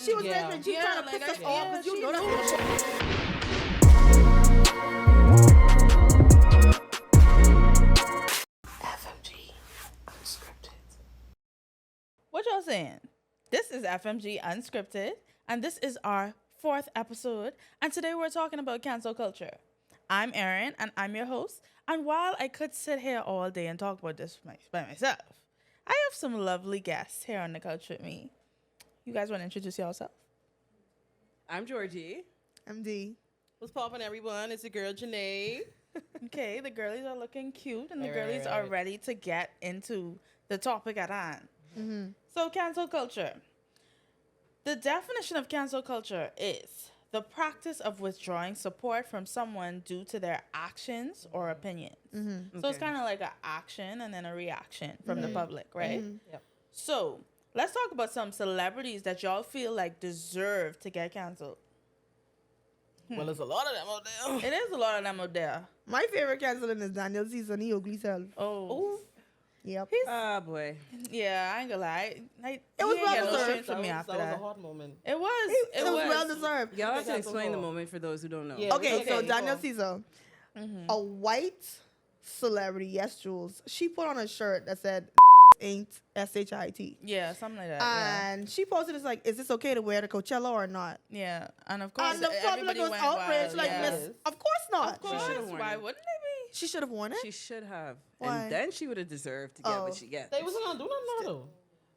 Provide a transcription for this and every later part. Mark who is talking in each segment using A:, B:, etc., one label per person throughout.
A: She was listening. She was trying to piss us off because you know that's FMG Unscripted.
B: What y'all saying? This is FMG Unscripted, and this is our 4th episode, and today we're talking about cancel culture. I'm Erin, and I'm your host, and while I could sit here all day and talk about this by myself, I have some lovely guests here on the couch with me. You guys want to introduce yourself?
C: I'm Georgie.
A: MD.
C: What's poppin', everyone? It's your girl, Janae.
B: Okay, the girlies are looking cute, and the girlies are ready to get into the topic at hand.
A: Mm-hmm.
B: So, cancel culture. The definition of cancel culture is the practice of withdrawing support from someone due to their actions or opinions.
A: Mm-hmm.
B: So it's kind of like an action and then a reaction from the public, right?
A: Mm-hmm.
C: Yep.
B: So let's talk about some celebrities that y'all feel like deserve to get canceled.
C: Well, there's a lot of them out there.
B: It is a lot of them out there.
A: My favorite canceling is Daniel Caesar. He ugly self.
B: Oh,
A: Yep.
C: Oh, boy.
B: yeah, I ain't gonna lie.
A: It was well
B: no
A: deserved.
B: shit for me after
D: That was
B: that.
D: a hot moment.
B: It was.
A: It was well deserved.
C: Y'all have to
D: Cancel
C: explain the
D: for-
C: moment for those who don't know.
D: Yeah.
A: Okay, so
D: Okay.
A: Daniel Caesar,
B: Mm-hmm.
A: a white celebrity, yes, Jules. She put on a shirt that said ain't SHIT.
B: Yeah, something like that.
A: And she posted it's like, is this okay to wear to Coachella or not?
B: Yeah, and of course,
A: And the public
B: everybody
A: was
B: went
A: outraged.
B: wild.
A: Like,
B: yeah.
A: miss, of course not.
B: Of course,
C: should've worn
B: why
C: it.
B: wouldn't they be?
A: She should have worn it.
C: She should have.
A: Why?
C: And then she would have deserved to get
A: Oh.
C: what she gets.
D: They wasn't gonna do nothing though.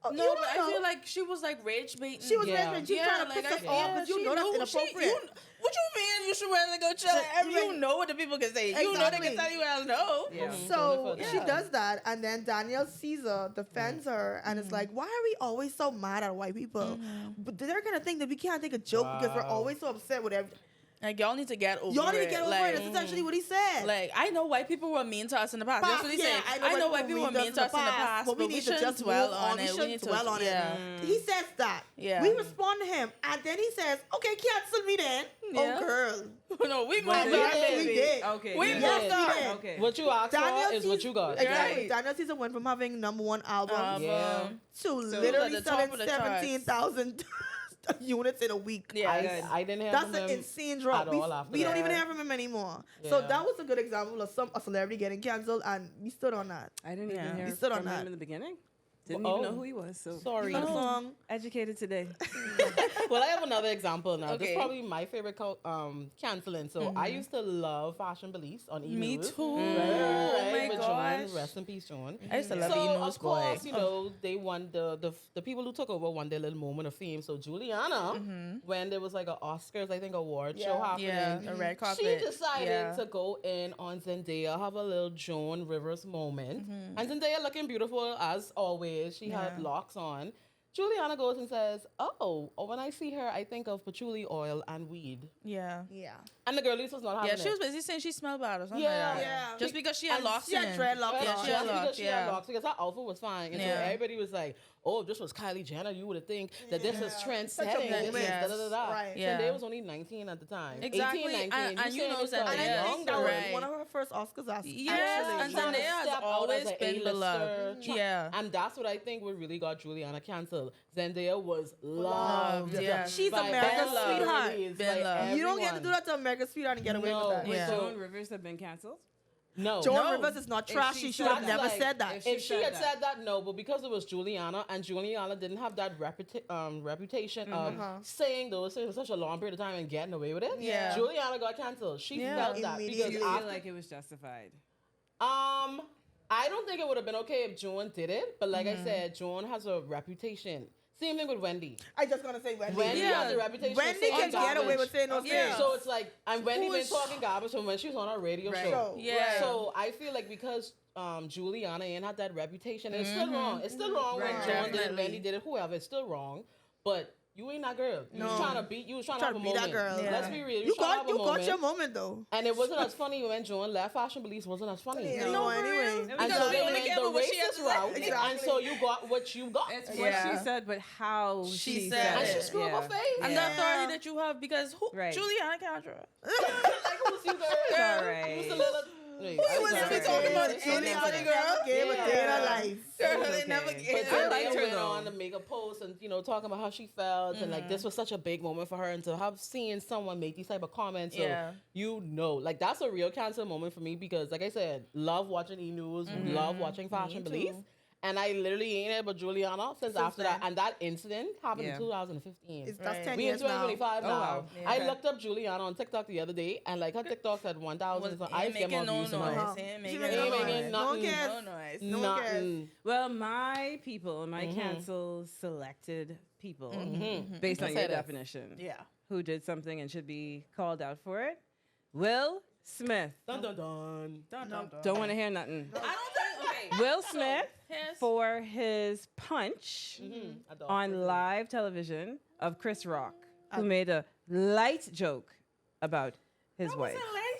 A: Oh,
B: No,
A: you
B: but
A: don't
B: I feel
A: know.
B: like she was like rage baiting.
A: She was
D: Yeah.
A: raging. She was trying to piss us off because you know that's inappropriate.
B: What you mean you should wear to go chill? You know what the people can say. You know they
A: Exactly.
B: can tell you else no.
C: Yeah.
A: So
D: Yeah.
A: she does that, and then Daniel Caesar defends her, and it's like, why are we always so mad at white people? But they're gonna think that we can't take a joke because we're
D: Wow.
A: always so upset with everything.
B: Like y'all need to get over it.
A: Y'all need to get over
B: like,
A: it. That's essentially what he said.
B: Like I know white people were mean to us in the past. That's what he said. I know white people were mean to us in the past,
A: but we need to
B: shouldn't
A: just
B: dwell
A: move
B: on
A: We
B: it. We
A: shouldn't
B: need to
A: dwell on
B: yeah.
A: it. He says that.
B: Yeah.
A: We respond to him, and then he says, "Okay, cancel me then."
B: Yeah.
A: Oh, girl.
B: No, we
C: Well,
B: moved
C: we
B: on,
C: did.
A: We
B: baby.
A: did.
C: Okay.
B: We
C: yeah.
B: moved
A: Yes,
B: on.
A: we did.
C: Okay.
D: What you asked
A: Daniel
D: for is what
A: Caesar-
D: you got.
A: Exactly.
B: Right.
A: Daniel Caesar went from having #1 album
D: Yeah.
A: to
B: at
A: literally
B: the top
A: selling
B: of the charts.
A: 17,000 units in a week.
B: Yeah,
D: I didn't have
A: That's
D: them
A: an insane drop.
D: at all after
A: We don't
D: that.
A: even hear from him anymore. So
D: Yeah.
A: that was a good example of a celebrity getting canceled, and we stood on that.
C: I didn't
B: Yeah.
C: even
A: We
C: hear
A: stood on
C: from
A: that.
C: him in the beginning. Didn't
D: Oh.
C: even know who he was. So
D: Sorry.
A: That song.
C: educated today.
D: Well, I have another example now. This
B: Okay.
D: is probably my favorite canceling. So I used to love Fashion Police on E!
B: Me
D: News.
B: too.
D: Right,
B: Oh my
D: with
B: gosh.
D: Joan. Rest in peace, Joan.
B: I used to love
D: So
B: E-News,
D: of course,
B: boy.
D: you know, they won the people who took over won their little moment of fame. So Juliana, when there was like an Oscars, I think, award show happening,
B: Yeah, the red carpet.
D: she decided
B: Yeah.
D: to go in on Zendaya, have a little Joan Rivers moment. And Zendaya looking beautiful as always. She had
B: Yeah.
D: locks on. Juliana goes and says, oh, when I see her, I think of patchouli oil and weed.
B: Yeah.
A: Yeah.
D: And the girlies was not having
B: Yeah,
D: it.
B: she was basically saying she smelled bad or something
D: Yeah.
B: like that.
A: Yeah.
B: Just because she had
D: And
B: locks
A: she had
B: in.
A: dreadlocks
B: Yeah,
A: on.
B: she had
D: Just
B: locks,
D: because she had
B: yeah.
D: locks, because her outfit was fine. And so
B: Yeah.
D: everybody was like, oh, if this was Kylie Jenner, you would have think that this is trend
A: Such a
D: setting. This is
A: moment.
D: da-da-da-da.
A: Right.
B: Yeah.
D: Zendaya was only 19 at the time.
B: Exactly.
D: 18, 19.
B: And you
D: saying
B: know
D: this girl
B: Zendaya.
A: And
D: is
A: I think
D: younger.
A: that was
B: Right.
A: one of her first Oscars.
B: Yes,
A: actually.
B: and
D: Trying to
B: Zendaya has
D: step out
B: always
D: as a
B: been
D: A-lister.
B: beloved. Yeah.
D: And that's what I think what really got Juliana canceled. Zendaya was loved.
B: Yeah.
A: She's
D: by
A: America's
D: all
A: sweetheart.
D: girlies,
B: Ben
D: by
B: love.
A: You don't get to
D: everyone.
A: do that to America's sweetheart and get away
D: No.
A: with that.
C: Would
B: Yeah.
C: Joan Rivers have been canceled?
D: No.
A: Joan
B: No.
A: Rivers is not
C: If
A: trashy.
C: she
A: She should have
C: said
A: never
D: that,
A: said that.
C: if
D: If she
C: said
D: had
C: that.
D: said that, no, but because it was Juliana, and Juliana didn't have that reputation of saying those things for such a long period of time and getting away with it,
B: Yeah.
D: Juliana got canceled. She
B: Yeah.
D: felt that
A: Immediately.
C: Do
D: because
C: you feel
D: after,
C: like it was justified?
D: I don't think it would have been okay if Joan did it, but like I said, Joan has a reputation. Same thing with Wendy.
A: I just gonna say Wendy.
D: Wendy
B: Yeah.
D: has a reputation.
A: Wendy
D: of saying
A: can get away
D: garbage.
A: with saying those
B: Yeah.
A: things.
D: So it's like, and Wendy
B: Who
D: been
B: is-
D: talking garbage from when she was on her radio
C: Right.
D: show.
B: Yeah.
D: So I feel like because Juliana ain't had that reputation, and it's still wrong. It's still wrong when
C: Right.
D: Joan did it,
B: Definitely.
D: Wendy did it, whoever. It's still wrong. But you ain't that girl. You was
A: No.
D: trying to beat. You was trying,
A: Trying
D: to
A: to
D: have a
A: be that
D: moment.
A: girl.
B: Yeah.
D: Let's be real.
A: You
D: trying to
A: got
D: have a
A: you got
D: moment.
A: your moment though.
D: And it wasn't as funny when Joan left Fashion Police. Wasn't as funny.
A: Yeah.
D: And
A: No,
B: for
A: anyway.
B: real.
D: so
B: Because we
D: they
B: only
D: went
B: care
D: the
B: about what she has
D: racist
B: to
D: route,
B: say.
A: Exactly.
D: and so you got what you got.
C: It's
B: Yeah.
C: what she said, but how
B: She
C: she
B: said
C: said
D: And
B: it.
D: she
C: it.
D: screwed up
C: Yeah.
D: her face.
B: And
A: Yeah.
B: the authority that you have because who
C: Right.
B: Juliana Kendra.
D: Like, who's you, girl?
C: It's all right.
D: Who's the little Wait,
B: Who
D: I
B: was
D: sorry.
B: we talking about?
A: Juliana
B: Anybody, girl?
A: never gave a day in her
D: Yeah.
A: life.
B: Girl,
C: Okay.
B: they never
C: But
B: gave.
D: But
C: I
D: then
C: liked
D: they
C: her,
D: went
C: though.
D: on to make a post and talking about how she felt and like this was such a big moment for her, and to have seen someone make these type of comments, so
B: Yeah.
D: like that's a real cancel moment for me, because like I said, love watching e-news, love watching Fashion
B: Me
D: Police.
B: too.
D: And I literally ain't able Juliana since after
A: then.
D: that. And that incident happened
C: Yeah.
D: in 2015.
A: That's
B: Right.
A: 10
D: We in
A: years now.
D: 2025
C: Oh,
D: now.
C: wow.
B: Yeah.
D: I
B: Okay.
D: looked up Juliana on TikTok the other day, and like her TikTok's at 1,000. So I
B: Ain't
D: get more
B: making no
D: views than her.
B: noise. Ain't
A: She
B: making
A: making
B: no
A: no
B: noise.
D: noise.
A: No one
D: Nothing.
A: cares.
B: No noise.
A: No one cares.
D: Nothing.
C: Well, my people, my cancel selected people, based on
D: Say
C: your
D: this.
C: definition,
B: Yeah.
C: who did something and should be called out for it. Will Smith.
D: Dun dun dun.
C: Don't want to hear nothing.
B: I don't think. Okay.
C: Will Smith
B: Here's-
C: for his punch on live television of Chris Rock, who made a light joke about his wife.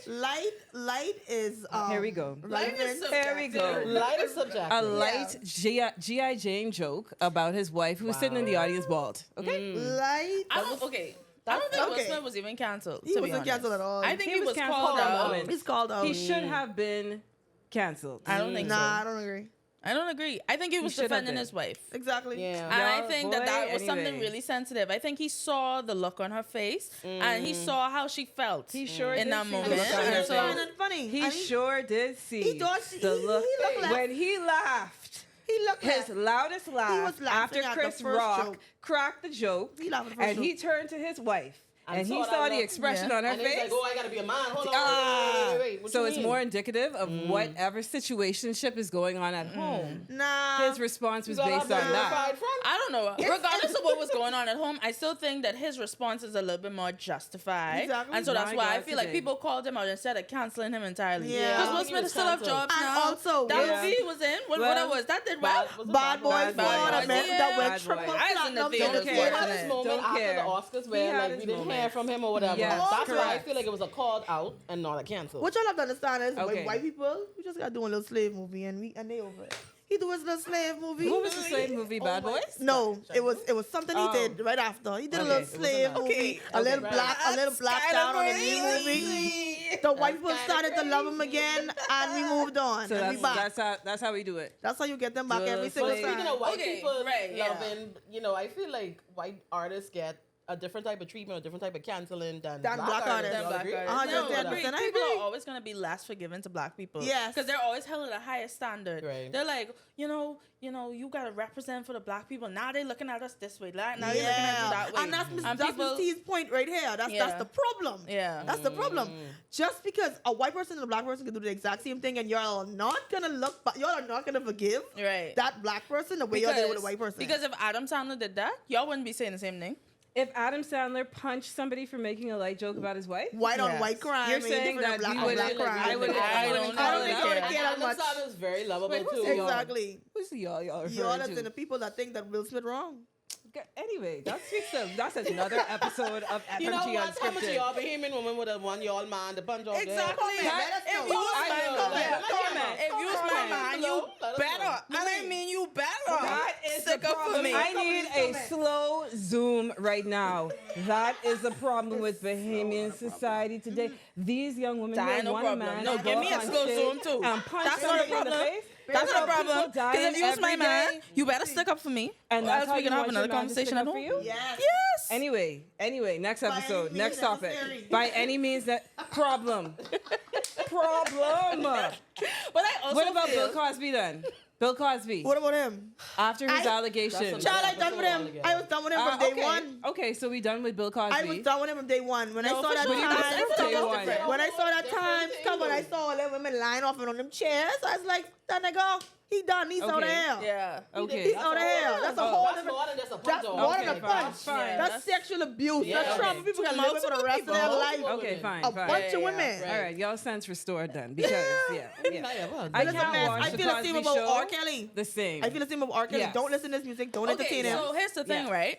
A: Light is
C: Here we go.
B: Light is
A: relevant.
C: Here we go.
D: Light is subjective.
C: A light G.I. Jane joke about his wife who was sitting in the audience bald. Okay?
A: Light.
B: I don't. Okay. I don't think Will
A: okay.
B: Smith was even canceled.
A: He
B: to be
A: wasn't
B: honest.
A: canceled at all.
B: I think
C: He
B: he
C: was
B: was
C: canceled
B: called
C: for a
B: out.
C: moment.
A: He's called out.
C: He should have been canceled.
B: I don't think so.
A: Nah, I don't agree.
B: I don't agree. I think he was
C: should have
B: defending
C: been.
B: his wife.
A: Exactly.
D: Yeah.
B: And I
C: Yeah,
B: think
C: boy,
B: that was something
C: anyway.
B: really sensitive. I think he saw the look on her face and he saw how she felt
C: He sure
B: in
C: did
B: that
C: see the
B: moment.
C: look on her
B: And so,
C: face.
A: And funny.
C: He
A: And
C: sure did see
A: He thought she-
C: the
A: he-
C: look.
A: he looked like-
C: When he laughed,
A: He looked
C: his
A: like
C: loudest laugh
A: was laughing
C: after
A: at the
C: Chris
A: first
C: Rock
A: joke.
C: cracked the joke,
A: He laughed at the first
C: and he
A: joke.
C: turned to his wife, and he
D: saw that
C: saw the
D: look.
C: expression
B: Yeah.
C: on her
D: And he's
C: face.
D: like, oh, I gotta be a man. Hold on. Wait. What
C: So
D: you
C: it's
D: mean?
C: more indicative of whatever situationship is going on at home.
A: Nah.
C: His response was
D: You gotta
C: based on
D: have a
C: that.
D: verified friend.
B: I don't know. Regardless of what was going on at home, I still think that his response is a little bit more justified.
A: Exactly.
B: And so that's
C: My
B: why I
C: God,
B: feel like
C: today.
B: people called him out instead of canceling him entirely.
A: Yeah.
B: Because Will
D: He
B: Smith
D: was
B: still have
D: canceled.
B: jobs
A: And
B: now.
A: also,
B: that
C: yeah.
B: movie he was in, what
C: Well,
B: that was, that did well.
A: Bad Boys
C: Bad
A: for
C: Boys.
A: that went
B: Yeah.
C: Bad
A: triple
C: Boys.
B: I was in the
A: platinum.
B: theaters
A: Don't
D: He
A: care.
B: watching
D: had his
B: it.
D: moment
C: Don't
D: after
C: care.
D: the Oscars
C: He
D: where
C: had
D: like
C: his
D: we didn't hear
C: moment.
D: from him or whatever.
C: Yes,
D: That's why I
C: correct.
D: feel like it was a called out and not a cancel.
A: What y'all have to understand is
C: Okay.
A: white people, we just gotta do a little slave movie and they over it. He do his little slave movie.
C: What was the slave movie, Bad Boys?
A: No, it was something he
C: Oh.
A: did right after. He did a
C: Okay,
A: little
C: it wasn't
A: slave
C: that.
A: movie,
B: Okay,
A: a little
D: right.
A: black down on the new movie.
B: movie.
A: The white people
D: kinda
A: started to love him
D: crazy.
A: again, and we moved on.
C: So
A: and we back.
C: that's how we do it.
A: That's how you get them back every
C: Just
A: single
C: like-
A: time.
D: Speaking of white
B: Okay,
D: people
B: right, yeah.
D: loving, I feel like white artists get a different type of treatment, a different type of canceling than
A: Than black artists.
B: Than
D: Y'all
B: black
D: agree?
B: artists.
A: 110%,
B: No, agree.
A: I
B: People
A: agree.
B: are always going to be less forgiving to black people.
A: Yes.
B: Because they're always held at a higher standard.
D: Right.
B: They're like, you got to represent for the black people. Now they're looking at us this way. Now they're looking at you that way.
A: And that's Miss
B: people-
A: T's point right here. That's
B: Yeah.
A: the problem.
B: Yeah.
A: That's the problem. Just because a white person and a black person can do the exact same thing, and y'all are not gonna y'all are not gonna forgive
B: Right.
A: that black person the way y'all did with a white person.
B: Because if Adam Sandler did that, y'all wouldn't be saying the same thing.
C: If Adam Sandler punched somebody for making a light joke about his wife,
A: white on
B: Yes.
A: white crime,
C: You're
A: ain't
C: saying
A: different than
C: that
A: black
C: we
A: on
C: would-
A: black crime.
C: I wouldn't
B: I don't
C: call
B: think
C: it
A: I
B: I
A: don't think
C: that.
A: y'all would
D: And
A: care that
D: Adam
A: much.
D: Sandler is very lovable
C: Wait, who's
D: too.
C: y'all?
A: Exactly.
C: Who's the y'all
A: Y'all
C: referring
A: as
C: to?
A: in the people that think that Will Smith wrong.
C: Anyway, that's another episode of FMG
D: You know what? How much of
C: Unscripted.
D: y'all Bahamian woman with a one y'all man to punch off there?
B: Exactly.
A: Let us
B: If
A: know.
B: you was
D: I
B: my
D: know.
B: man,
C: Comment.
B: if you was my
D: Comment
B: man,
D: below.
B: you
D: Let us
B: better.
D: know.
B: And I mean, you better.
C: That is
B: stick
C: the
B: up for
C: problem.
B: me.
C: I need a slow zoom right now. That is the problem with Bahamian society today. These young women
B: Die,
C: who
B: no
C: want a
B: problem.
C: man
B: No,
C: to
B: give
C: go
B: me a
C: up on
B: slow
C: stage
B: zoom too.
C: and punch
B: That's not a
C: somebody in the
B: problem.
C: face.
B: That's
C: There's
B: not a
C: people
B: problem.
C: dying
B: Because if you was my
C: every
B: man,
C: day.
B: you better stick up for me.
C: And
B: or
C: that's
B: else
C: how
B: we
C: you
B: can have
C: want your
B: another
C: man to stick
B: conversation
C: up
B: at
C: for
B: home.
C: you?
A: Yes.
B: Yes.
C: Anyway, next
A: any
C: episode,
A: means
C: next topic.
A: necessary.
C: By any means that problem. Problem.
B: But I also
C: What about
B: feel,
C: Bill Cosby then? Bill Cosby.
A: What about him?
C: After his
A: I-
C: allegations.
A: Child, I done with him. I was done with him from day
C: okay.
A: one.
C: Okay, so we done with Bill Cosby.
A: I was done with him from day one. When I
B: No,
A: saw
B: for
A: that
B: sure.
C: But you was
A: Times
C: from day
A: cover,
C: one.
A: when I saw that
D: Different
A: Times cover, and I
D: angle.
A: saw all them women lying off on them chairs, I was like, that nigga, he done. He's out of
C: Okay.
A: here.
B: Yeah.
C: Okay.
A: He's out of here. That's a whole
D: That's
A: different.
D: more than just a punch
A: That's
D: off.
A: more
C: Okay,
A: than a
C: fine,
A: punch.
C: fine.
A: That's sexual abuse.
D: Yeah,
A: That's trauma.
D: okay.
A: People can live with for the rest of their
B: Multiple
A: life.
B: people.
C: Okay, fine,
A: A
C: fine.
A: bunch of
B: Yeah,
A: women.
D: right.
C: All right, y'all sense restored then because yeah. I
A: Listen,
C: can't
A: man,
C: watch
A: I
C: the
A: feel the same
C: Cosby
A: about
C: Show.
A: R. Kelly.
C: The same.
A: I feel the same about R. Kelly.
C: Yes.
A: Don't listen to this music. Don't
B: Okay,
A: entertain him.
B: so here's the thing,
C: Yeah.
B: right?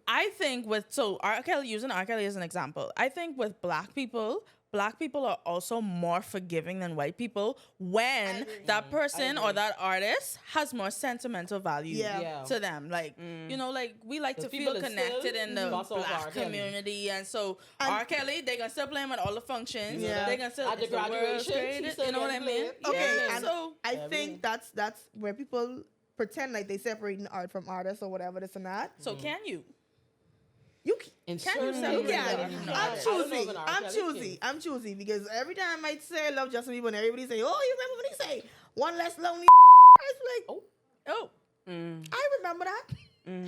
B: I think R. Kelly, using R. Kelly as an example, I think with black people, Black people are also more forgiving than white people when that person or that artist has more sentimental value
A: Yeah.
B: to them. Like, you know, like we like to
D: people
B: feel
D: that
B: connected
D: still
B: in the
D: bust off
B: Black
D: R. Kelly.
B: community. And so R. Kelly, they can still play him at all the functions.
A: Yeah.
B: They can still,
D: At the
B: it's the world's
D: graduation,
B: greatest,
D: she still
B: you know what I
D: gets
B: mean?
D: played.
A: Okay,
B: Yeah.
A: and
B: So
A: I think that's where people pretend like they separating art from artists or whatever, this and that.
B: can you?
A: You
D: In
B: Can you
D: certain
B: separate
D: movies,
B: that?
D: I don't know.
A: I'm
D: I don't know
A: choosy.
D: if an R.
A: I'm
D: Kelly
A: choosy.
D: can.
A: I'm choosy because every time I say I love Justin Bieber and everybody say, "Oh, you remember when he say one less lonely?" It's like,
B: Oh.
A: I remember that.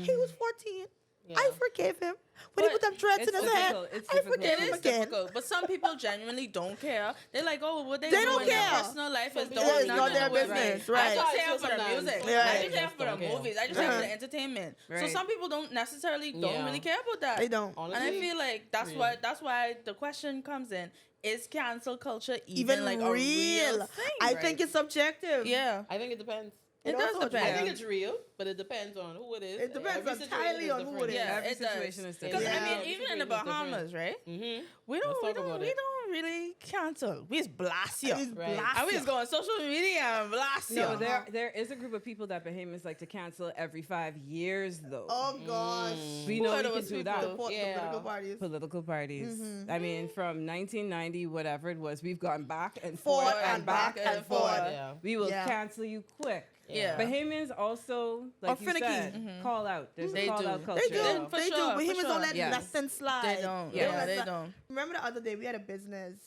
A: He was 14.
D: Yeah.
A: I forgave him when he
B: But
A: put them dreads
C: it's
A: in his head.
C: difficult. It's
A: I
C: difficult.
A: forgave
B: It
A: him
B: is
A: again.
B: difficult, but some people genuinely don't care. They're like, oh, what they,
A: They
B: do
A: don't
B: in their
A: care.
B: personal life is
A: Yeah,
B: don't
A: it's not their
B: nothing to do with
A: business,
B: me.
A: right.
B: I just
D: That's
B: here
D: why
B: for the
D: sometimes
B: music.
A: Right.
B: I just here
D: just
B: for the
D: don't care.
B: movies. I just here for the entertainment. So
C: Right.
B: some people don't necessarily don't
D: Yeah.
B: really care about that.
A: They don't.
B: And I feel like that's why the question comes in: is cancel culture
A: Even
B: like a real thing?
A: I think it's subjective.
B: yeah.
D: I think it depends.
B: It
A: It
B: does
A: also
B: depend.
D: I think it's real, but it depends on who it is.
A: It depends
D: Every
A: entirely
D: situation
A: on
D: is
A: who
D: different.
A: it is.
B: Yeah,
C: Every
B: it does.
C: situation is
B: Because
C: different.
B: I mean,
D: Yeah.
B: even in the
D: Every situation is
B: Bahamas, right?
D: Mm-hmm.
B: We
D: Let's talk about it.
B: don't really cancel. We just blast you.
A: Just
D: Right.
A: blast
B: And we
A: ya.
B: just go on social media and blast you.
C: No, there is a group of people that Bahamians like to cancel every 5 years, though.
A: Oh gosh.
C: we
B: Who
C: know
B: are
C: we can
B: those
C: do
B: people?
C: that.
A: The
D: Yeah.
A: political parties.
C: Political parties. I mean, from 1990, whatever it was, we've gone back and
A: Forth
C: forth
A: and back and forth.
D: Yeah.
C: We will
A: Yeah.
C: cancel you quick.
B: Yeah.
C: Bahamians also, like you
A: finicky.
C: said, call out. There's
B: They
C: a call
B: do.
C: out
B: They
C: culture.
A: They do.
B: Yeah, for
A: They
B: sure,
A: do.
B: for
A: Bohemians
B: sure.
A: don't let
C: Yes.
A: nothing slide.
B: They don't.
C: Yeah.
B: Yeah, they
A: let-
B: don't.
A: Remember the other day we had a business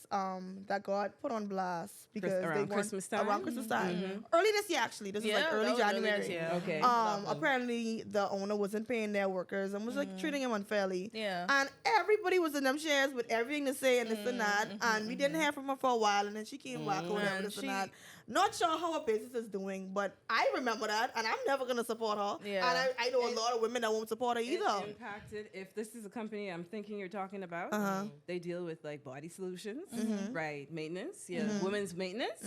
A: that got put on blast because they
C: around
A: weren't
C: Christmas time?
A: Around Christmas time. Early this year, actually. This is like
B: Yeah,
A: early
B: that was early
A: January.
B: this year.
C: Okay.
A: Apparently the owner wasn't paying their workers and was like treating them unfairly.
B: Yeah.
A: And everybody was in them shares with everything to say and this and that. And we didn't hear from her for a while, and then she came back or whatever,
B: And
A: this
B: she-
A: and that. Not sure how her business is doing, but I remember that, and I'm never gonna support her.
B: Yeah.
A: And I know a lot of women that won't support her
C: It's
A: either.
C: impacted. If this is a company I'm thinking you're talking about,
A: Uh-huh.
C: they deal with like body solutions,
A: Mm-hmm.
C: right? Maintenance, yeah, women's maintenance,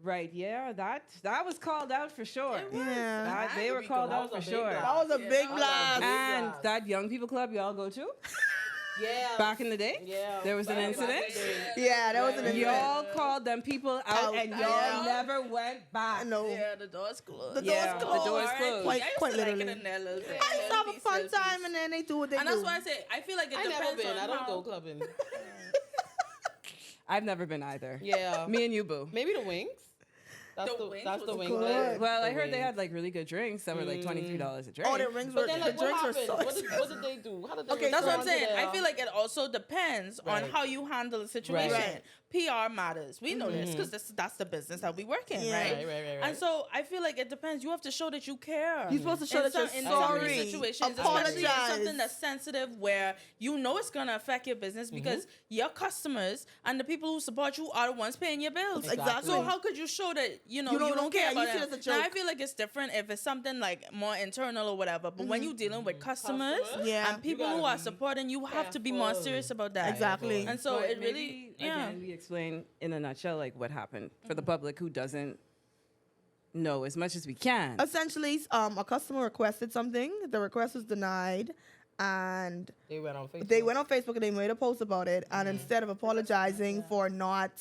C: right? Yeah, that was called out for sure.
A: Yeah.
C: That- they were
B: That
C: called
D: was
C: out
D: a
C: for
D: big
C: sure.
D: blast.
A: That was a big
B: that was a
A: blast.
B: big
C: And
D: blast.
C: that young people club y'all go to
D: Yeah.
C: back in the day,
D: Yeah.
C: there was an
D: Back in
C: incident.
D: the day.
A: Yeah, that was an
D: Right.
A: incident.
C: Y'all called them people out, and y'all
B: Yeah.
C: never went back.
A: No.
B: Yeah, the door's closed.
A: The
C: Yeah,
A: door's
C: the
A: closed.
C: door's closed.
A: Quite-
B: I used
A: quite
B: to like it
A: literally.
B: in there a little bit.
A: I used to have a
B: Selfies,
A: fun
B: selfies.
A: time, and then they do what they
B: And
A: do.
B: that's why I say I feel like it
D: I
B: depends
D: never been.
B: on
D: I don't
B: how.
D: go clubbing.
C: I've never been either.
D: Yeah.
C: Me and you, boo.
D: Maybe the wings. That's
B: The
D: the
B: wings
D: that's the
B: was
D: wing.
A: good.
D: place.
C: Well, I
D: The
C: heard they
D: wings.
C: had like really good drinks that were like $23 a drink.
A: Oh, the rings were,
D: But then,
A: the
D: like, what
A: drinks were
D: happened?
A: so
D: What did they do? How did they
A: Okay,
B: That's what I'm
D: respond to
B: saying.
D: their-
B: I feel like it also depends on
D: Right.
B: how you handle the situation.
D: Right.
B: PR matters. We know this because that's the business that we work in,
A: Yeah.
B: right?
D: Right.
B: And so I feel like it depends. You have to show that you care.
A: You're supposed to show
B: In
A: that you're
B: some- in
A: sorry,
B: some situations, especially in
A: apologize.
B: something that's sensitive where you know it's gonna affect your business because your customers and the people who support you are the ones paying your bills.
A: Exactly.
B: So how could you show that you know
A: You
B: you
A: don't
B: don't
A: care.
B: care about
A: You see
B: them?
A: it as a
B: Now I
A: joke.
B: feel like it's different if it's something like more internal or whatever. But when you're dealing with customers
A: Yeah.
B: and people
D: You
B: who
D: gotta
B: are
D: be
B: supporting you, have to be more
D: careful.
B: serious about that.
A: Exactly.
B: And so
C: But
B: it
C: maybe,
B: really, yeah.
C: again, we explain in a nutshell like what happened for the public who doesn't know as much as we can.
A: Essentially, a customer requested something. The request was denied, and
D: They went on Facebook.
A: they went on Facebook and they made a post about it. And instead of apologizing for not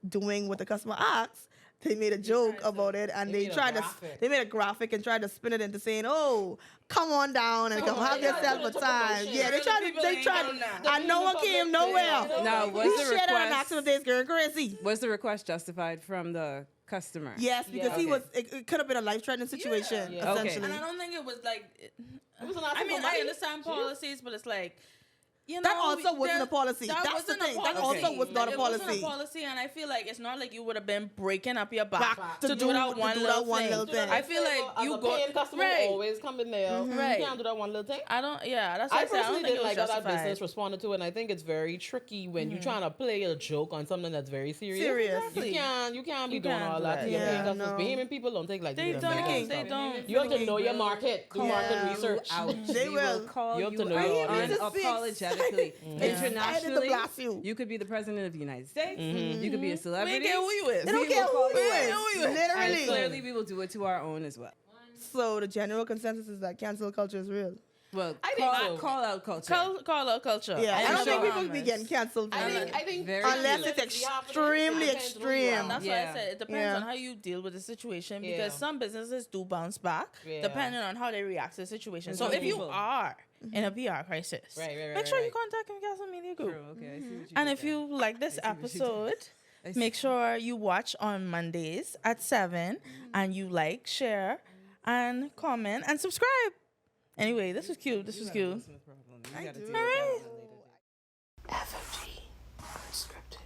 A: doing what the customer asked, they made a joke about it, and
D: They
A: they
D: made a
A: tried to
D: graphic.
A: they made a graphic and tried to spin it into saying, "Oh, come on down and come have
D: yeah,
A: yourself
D: they
A: a
D: took
A: time."
D: promotion.
A: Yeah, they
B: The
A: tried
B: people
A: they
B: ain't
A: tried,
B: done that.
A: and no one came nowhere.
C: Now,
A: We
C: was the
A: shared her and asked him if
C: request
A: they's going crazy.
C: was the request justified from the customer?
A: Yes, because
D: Yeah.
A: he
C: Okay.
A: was. It could have been a life-threatening situation,
D: Yeah.
C: Okay.
A: essentially.
B: And I don't think it was like.
D: It was an
B: I
D: option
B: mean,
D: for
B: I
D: money.
B: understand policies, but it's like, you know,
A: That also wasn't
B: there-
A: a policy.
B: that
A: That's
B: wasn't
A: the
B: a
A: thing. That
B: policy.
A: also was not a
B: It wasn't
A: policy.
B: a policy, and I feel like it's not like you would have been breaking up your back,
A: Back
B: to do that one little thing.
A: thing.
B: I feel like
D: as
B: you
D: a
B: go
D: paying customer
B: right.
D: always come in there.
B: Right.
D: You can't do that one little thing.
B: I don't. Yeah, that's what
D: I
B: I, say. I don't
D: personally
B: think
D: didn't
B: it was
D: like how that
B: justified.
D: business responded to it, and I think it's very tricky when you're trying to play a joke on something that's very serious.
A: Serious.
B: Exactly.
D: You can't be
B: You
D: doing
B: can't
D: all
B: do
D: that.
B: that.
D: to your
A: Yeah,
D: paying customers.
A: no.
D: Bahamian people don't take like
B: They
D: that.
B: don't. They don't.
D: You have to know your market. Do market research.
A: They
C: we
A: will.
C: call
D: You have
C: you
D: to know
C: out
D: your audience.
C: unapologetically. Internationally,
A: blast you.
C: you could be the president of the United States. You could be a
B: We
C: celebrity.
B: don't care who you is.
A: They don't
C: We
A: care
C: will
A: who
C: call
A: you
C: you
A: is.
C: out. And
A: Literally.
C: clearly, we will do it to our own as well.
A: So the general consensus is that cancel culture is real.
C: Well,
D: I think so.
C: call out culture.
B: Call out culture.
A: Yeah, I
B: And
A: don't think
B: Bahamas.
A: people be getting canceled.
D: I think
C: Very
A: unless
C: true.
A: it's extremely extreme.
B: That's why
C: Yeah.
B: I said it depends
A: Yeah.
B: on how you deal with the situation
D: Yeah.
B: because some businesses do bounce back
D: Yeah.
B: depending on how they react to the situation.
C: And
B: So
C: some
B: if you
C: people-
B: are in a PR crisis,
D: Right,
B: make sure you
D: right.
B: contact Castle Media Group.
C: True. Okay, I see what you
B: And
C: did
B: if
C: there.
B: you like this
C: I see what you did.
B: episode,
C: I see.
B: make sure you watch on Mondays at 7 and you like, share, and comment and subscribe. Anyway, this was cute. This was cute.
C: You gotta
A: do.
C: deal with that
B: All right.
C: one later.
B: FMG Unscripted.